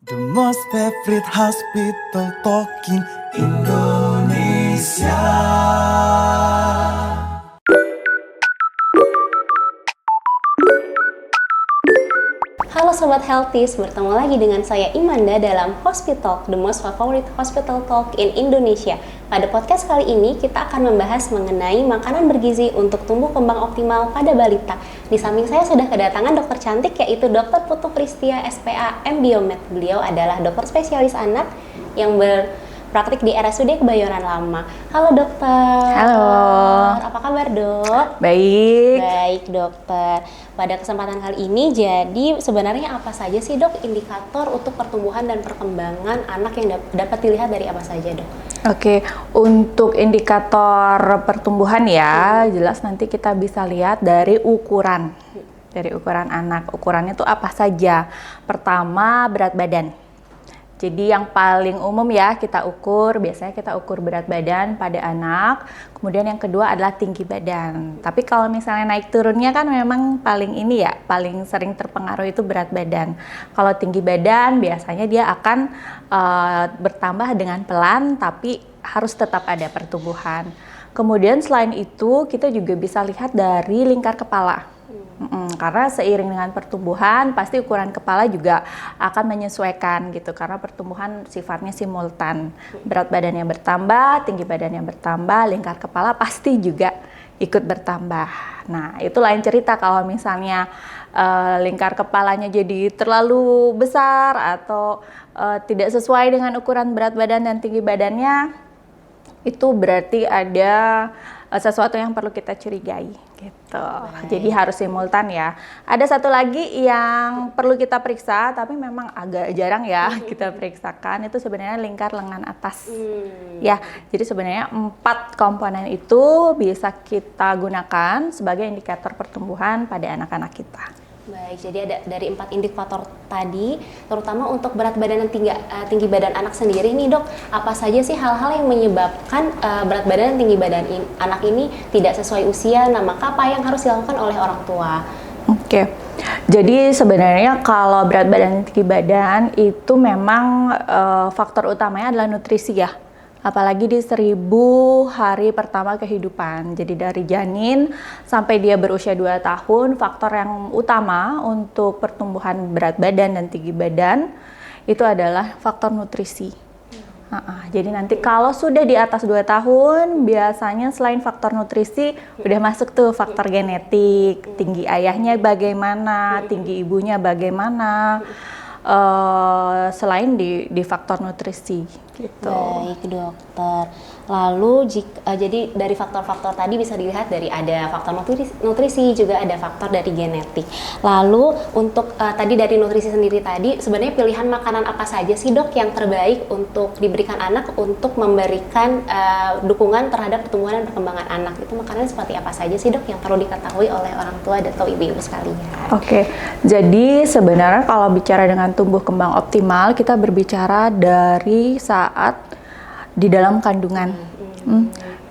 The most favorite hospital talk in Indonesia. Halo Sobat Healthies, bertemu lagi dengan saya Imanda dalam Hospital, the most favorite hospital talk in Indonesia. Pada podcast kali ini kita akan membahas mengenai makanan bergizi untuk tumbuh kembang optimal pada balita. Di samping saya sudah kedatangan dokter cantik yaitu Dr. Putu Pristia SPA M Biomed. Beliau adalah dokter spesialis anak yang berpraktik di RSUD Kebayoran Lama. Halo dokter. Halo. Apa kabar dok? Baik. Baik dokter. Pada kesempatan kali ini, jadi sebenarnya apa saja sih dok indikator untuk pertumbuhan dan perkembangan anak yang dapat dilihat dari apa saja dok? Oke, untuk indikator pertumbuhan ya, jelas nanti kita bisa lihat dari ukuran. Dari ukuran anak. Ukurannya itu apa saja? Pertama, berat badan. Jadi yang paling umum ya biasanya kita ukur berat badan pada anak. Kemudian yang kedua adalah tinggi badan. Tapi kalau misalnya naik turunnya kan memang paling sering terpengaruh itu berat badan. Kalau tinggi badan biasanya dia akan bertambah dengan pelan tapi harus tetap ada pertumbuhan. Kemudian selain itu kita juga bisa lihat dari lingkar kepala. Karena seiring dengan pertumbuhan pasti ukuran kepala juga akan menyesuaikan gitu karena pertumbuhan sifatnya simultan. Berat badannya bertambah, tinggi badannya bertambah, lingkar kepala pasti juga ikut bertambah. Nah, itu lain cerita kalau misalnya lingkar kepalanya jadi terlalu besar atau tidak sesuai dengan ukuran berat badan dan tinggi badannya, itu berarti ada sesuatu yang perlu kita curigai gitu. Jadi harus simultan ya. Ada satu lagi yang perlu kita periksa tapi memang agak jarang ya kita periksakan, itu sebenarnya lingkar lengan atas. Ya, jadi sebenarnya 4 komponen itu bisa kita gunakan sebagai indikator pertumbuhan pada anak-anak kita. Baik, jadi ada dari 4 indikator tadi, terutama untuk berat badan dan tinggi badan anak sendiri nih dok, apa saja sih hal-hal yang menyebabkan berat badan dan tinggi badan anak ini tidak sesuai usia? Nah, maka apa yang harus dilakukan oleh orang tua? Oke, jadi sebenarnya kalau berat badan dan tinggi badan itu memang faktor utamanya adalah nutrisi ya. Apalagi di 1000 hari pertama kehidupan. Jadi dari janin sampai dia berusia 2 tahun, faktor yang utama untuk pertumbuhan berat badan dan tinggi badan itu adalah faktor nutrisi. Jadi nanti kalau sudah di atas 2 tahun, biasanya selain faktor nutrisi, udah masuk tuh faktor genetik, tinggi ayahnya bagaimana, tinggi ibunya bagaimana, selain di faktor nutrisi gitu. Baik dokter. Lalu jadi dari faktor-faktor tadi bisa dilihat dari ada faktor nutrisi juga ada faktor dari genetik. Lalu untuk tadi dari nutrisi sendiri tadi sebenarnya pilihan makanan apa saja sih dok yang terbaik untuk diberikan anak untuk memberikan dukungan terhadap pertumbuhan dan perkembangan anak? Itu makanan seperti apa saja sih dok yang perlu diketahui oleh orang tua atau ibu-ibu sekalian? Oke, jadi sebenarnya kalau bicara dengan tumbuh kembang optimal, kita berbicara dari saat di dalam kandungan.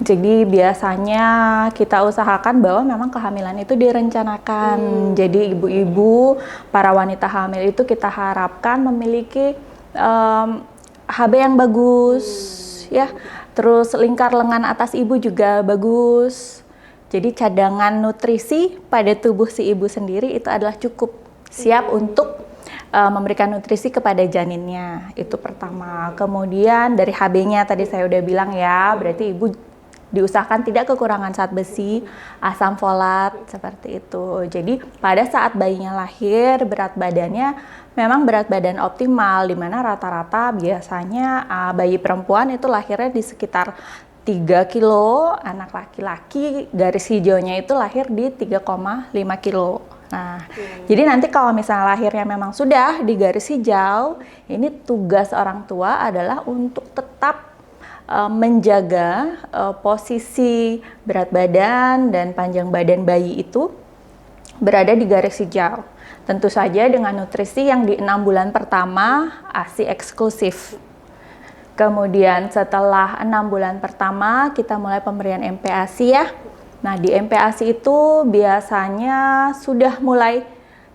Jadi biasanya kita usahakan bahwa memang kehamilan itu direncanakan. Jadi ibu-ibu, para wanita hamil itu kita harapkan memiliki HB yang bagus, ya. Terus lingkar lengan atas ibu juga bagus. Jadi cadangan nutrisi pada tubuh si ibu sendiri itu adalah cukup siap untuk memberikan nutrisi kepada janinnya, itu pertama. Kemudian dari HB-nya tadi saya udah bilang ya, berarti ibu diusahakan tidak kekurangan zat besi, asam folat, seperti itu. Jadi pada saat bayinya lahir, berat badannya memang berat badan optimal, di mana rata-rata biasanya bayi perempuan itu lahirnya di sekitar 3 kilo, anak laki-laki garis hijaunya itu lahir di 3,5 kilo. Nah, jadi nanti kalau misalnya lahirnya memang sudah di garis hijau, ini tugas orang tua adalah untuk tetap menjaga posisi berat badan dan panjang badan bayi itu berada di garis hijau. Tentu saja dengan nutrisi yang di 6 bulan pertama ASI eksklusif. Kemudian setelah 6 bulan pertama kita mulai pemberian MPASI ya. Nah, di MPASI itu biasanya sudah mulai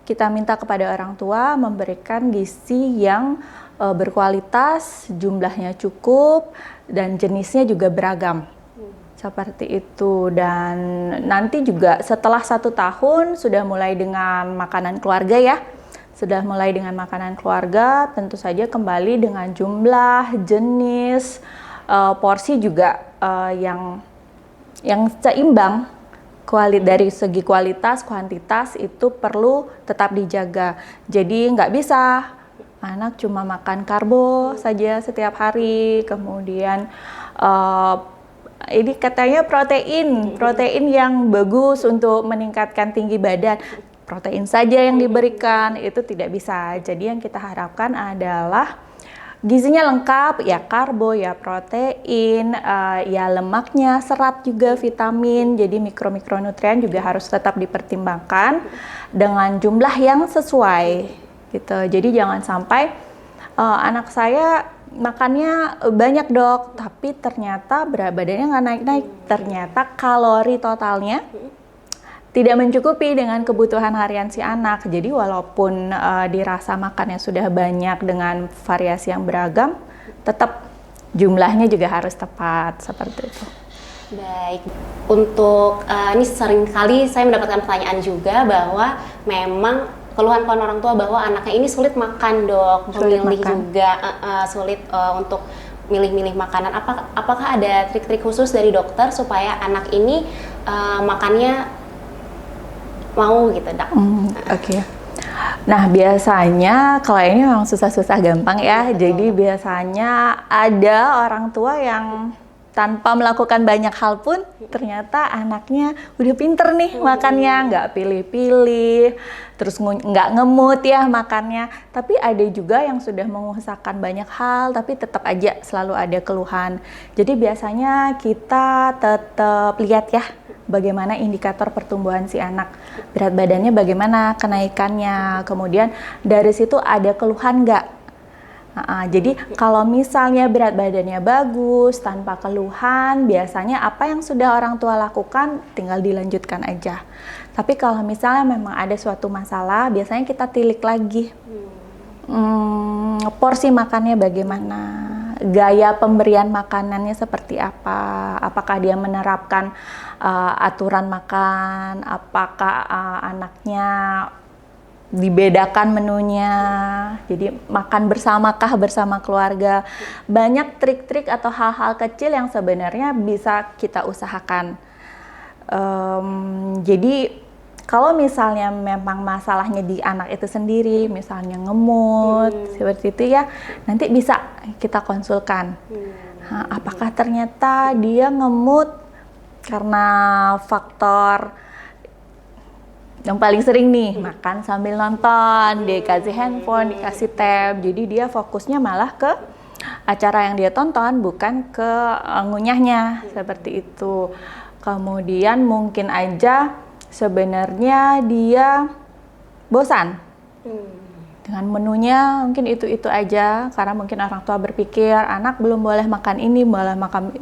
kita minta kepada orang tua memberikan gizi yang berkualitas, jumlahnya cukup, dan jenisnya juga beragam. Seperti itu. Dan nanti juga setelah 1 tahun sudah mulai dengan makanan keluarga ya. Sudah mulai dengan makanan keluarga, tentu saja kembali dengan jumlah, jenis, porsi juga yang seimbang. Dari segi kualitas, kuantitas itu perlu tetap dijaga. Jadi nggak bisa anak cuma makan karbo saja setiap hari, kemudian ini katanya protein yang bagus untuk meningkatkan tinggi badan. Protein saja yang diberikan, itu tidak bisa. Jadi yang kita harapkan adalah gizinya lengkap, ya karbo, ya protein, ya lemaknya, serat juga, vitamin. Jadi mikronutrien juga harus tetap dipertimbangkan dengan jumlah yang sesuai gitu. Jadi jangan sampai anak saya makannya banyak dok, tapi ternyata berat badannya nggak naik-naik. Ternyata kalori totalnya tidak mencukupi dengan kebutuhan harian si anak. Jadi walaupun dirasa makannya sudah banyak dengan variasi yang beragam, tetap jumlahnya juga harus tepat seperti itu. Baik, untuk ini sering kali saya mendapatkan pertanyaan juga bahwa memang keluhan-keluhan orang tua bahwa anaknya ini sulit makan dok, memilih juga sulit untuk milih-milih makanan. Apakah ada trik-trik khusus dari dokter supaya anak ini makannya mau gitu dok? Oke. Nah biasanya kalau ini memang susah-susah gampang ya. Jadi biasanya ada orang tua yang tanpa melakukan banyak hal pun ternyata anaknya udah pinter nih makannya, nggak pilih-pilih, terus nggak ngemut ya makannya. Tapi ada juga yang sudah mengusahakan banyak hal tapi tetap aja selalu ada keluhan. Jadi biasanya kita tetap lihat ya bagaimana indikator pertumbuhan si anak, berat badannya bagaimana kenaikannya, kemudian dari situ ada keluhan nggak. Jadi kalau misalnya berat badannya bagus, tanpa keluhan, biasanya apa yang sudah orang tua lakukan tinggal dilanjutkan aja. Tapi kalau misalnya memang ada suatu masalah, biasanya kita tilik lagi. Porsi makannya bagaimana, gaya pemberian makanannya seperti apa, apakah dia menerapkan aturan makan, apakah anaknya dibedakan menunya, jadi makan bersamakah bersama keluarga. Banyak trik-trik atau hal-hal kecil yang sebenarnya bisa kita usahakan. Jadi kalau misalnya memang masalahnya di anak itu sendiri, misalnya ngemut, seperti itu ya, nanti bisa kita konsulkan. Apakah ternyata dia ngemut karena faktor yang paling sering nih, makan sambil nonton, dikasih handphone, dikasih tab, jadi dia fokusnya malah ke acara yang dia tonton, bukan ke ngunyahnya, seperti itu. Kemudian mungkin aja sebenarnya dia bosan dengan menunya, mungkin itu aja, karena mungkin orang tua berpikir anak belum boleh makan ini, boleh makan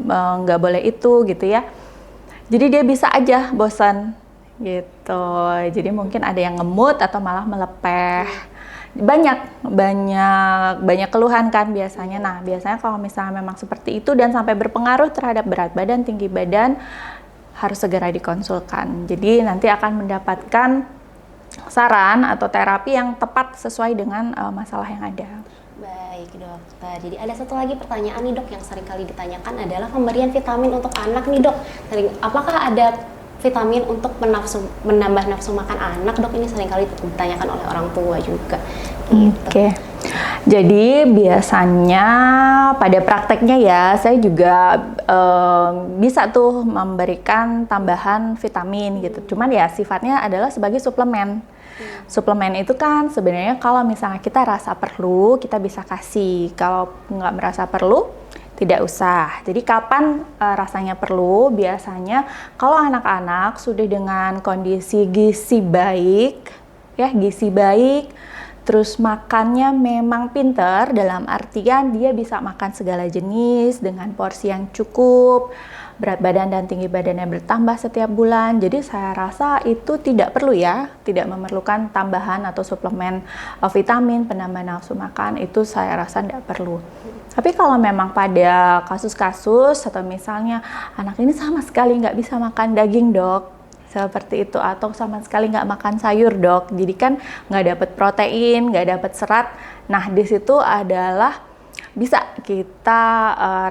nggak boleh itu gitu ya. Jadi dia bisa aja bosan gitu. Jadi mungkin ada yang ngemut atau malah melepeh. Banyak keluhan kan biasanya. Nah, biasanya kalau misalnya memang seperti itu dan sampai berpengaruh terhadap berat badan, tinggi badan, harus segera dikonsulkan. Jadi nanti akan mendapatkan saran atau terapi yang tepat sesuai dengan masalah yang ada. Baik dokter, jadi ada satu lagi pertanyaan nih dok yang sering kali ditanyakan adalah pemberian vitamin untuk anak nih dok. Apakah ada vitamin untuk menambah nafsu makan anak dok? Ini sering kali ditanyakan oleh orang tua juga. Gitu. Oke. Jadi biasanya pada prakteknya ya saya juga bisa tuh memberikan tambahan vitamin gitu. Cuman ya sifatnya adalah sebagai suplemen. Suplemen itu kan sebenarnya kalau misalnya kita rasa perlu kita bisa kasih. Kalau nggak merasa perlu tidak usah. Jadi kapan rasanya perlu? Biasanya kalau anak-anak sudah dengan kondisi gizi baik, ya gizi baik, terus makannya memang pinter dalam artian dia bisa makan segala jenis dengan porsi yang cukup, berat badan dan tinggi badannya bertambah setiap bulan. Jadi saya rasa itu tidak perlu ya, tidak memerlukan tambahan atau suplemen vitamin penambah nafsu makan, itu saya rasa tidak perlu. Tapi kalau memang pada kasus-kasus atau misalnya anak ini sama sekali nggak bisa makan daging dok, seperti itu, atau sama sekali nggak makan sayur dok, jadi kan nggak dapat protein, nggak dapat serat. Nah di situ adalah bisa kita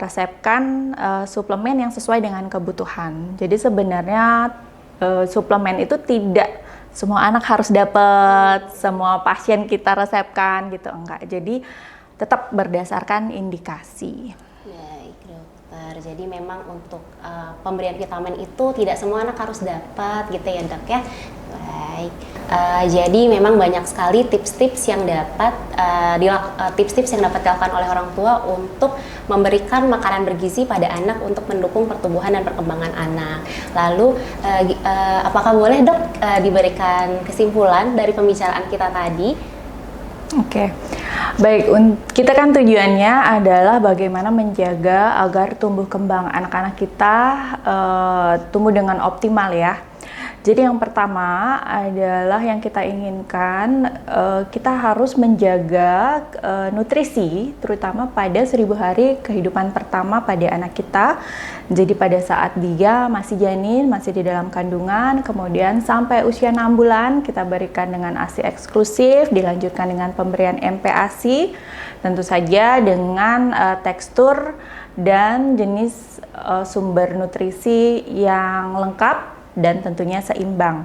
resepkan suplemen yang sesuai dengan kebutuhan. Jadi sebenarnya suplemen itu tidak semua anak harus dapat, semua pasien kita resepkan gitu, enggak. Jadi tetap berdasarkan indikasi. Baik dokter, jadi memang untuk pemberian vitamin itu tidak semua anak harus dapat gitu ya dok ya. Baik, jadi memang banyak sekali tips-tips yang dapat dilakukan oleh orang tua untuk memberikan makanan bergizi pada anak untuk mendukung pertumbuhan dan perkembangan anak. Lalu apakah boleh dok diberikan kesimpulan dari pembicaraan kita tadi? Oke, baik. Kita kan tujuannya adalah bagaimana menjaga agar tumbuh kembang anak-anak kita tumbuh dengan optimal ya. Jadi yang pertama adalah yang kita inginkan, kita harus menjaga nutrisi, terutama pada 1000 hari kehidupan pertama pada anak kita. Jadi pada saat dia masih janin, masih di dalam kandungan, kemudian sampai usia 6 bulan kita berikan dengan ASI eksklusif, dilanjutkan dengan pemberian MPASI, tentu saja dengan tekstur dan jenis sumber nutrisi yang lengkap dan tentunya seimbang.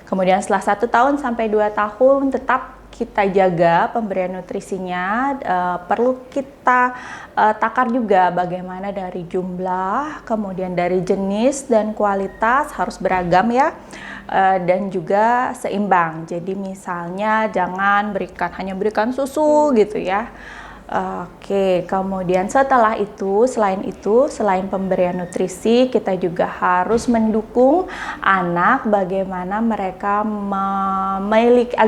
Kemudian setelah 1 tahun sampai 2 tahun tetap kita jaga pemberian nutrisinya, perlu kita takar juga bagaimana dari jumlah, kemudian dari jenis dan kualitas harus beragam ya, dan juga seimbang. Jadi misalnya jangan hanya berikan susu gitu ya. Oke, kemudian selain pemberian nutrisi, kita juga harus mendukung anak bagaimana mereka memiliki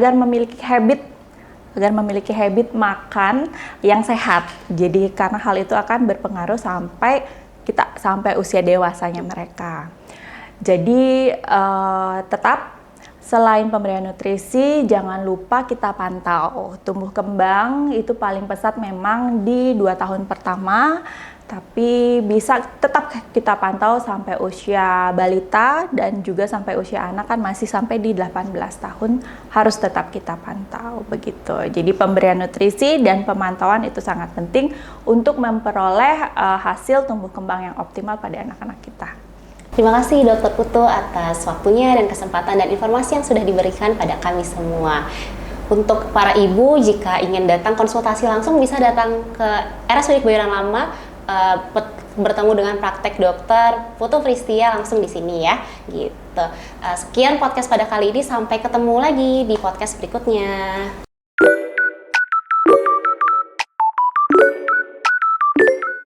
habit makan yang sehat. Jadi karena hal itu akan berpengaruh sampai usia dewasanya mereka. Jadi tetap selain pemberian nutrisi, jangan lupa kita pantau tumbuh kembang. Itu paling pesat memang di 2 tahun pertama, tapi bisa tetap kita pantau sampai usia balita dan juga sampai usia anak kan masih sampai di 18 tahun harus tetap kita pantau begitu. Jadi pemberian nutrisi dan pemantauan itu sangat penting untuk memperoleh hasil tumbuh kembang yang optimal pada anak-anak kita. Terima kasih Dr. Putu atas waktunya dan kesempatan dan informasi yang sudah diberikan pada kami semua. Untuk para ibu, jika ingin datang konsultasi langsung bisa datang ke RSUD Kebayoran Lama, bertemu dengan praktek Dr. Putu Fristia langsung di sini ya. Gitu. Sekian podcast pada kali ini, sampai ketemu lagi di podcast berikutnya.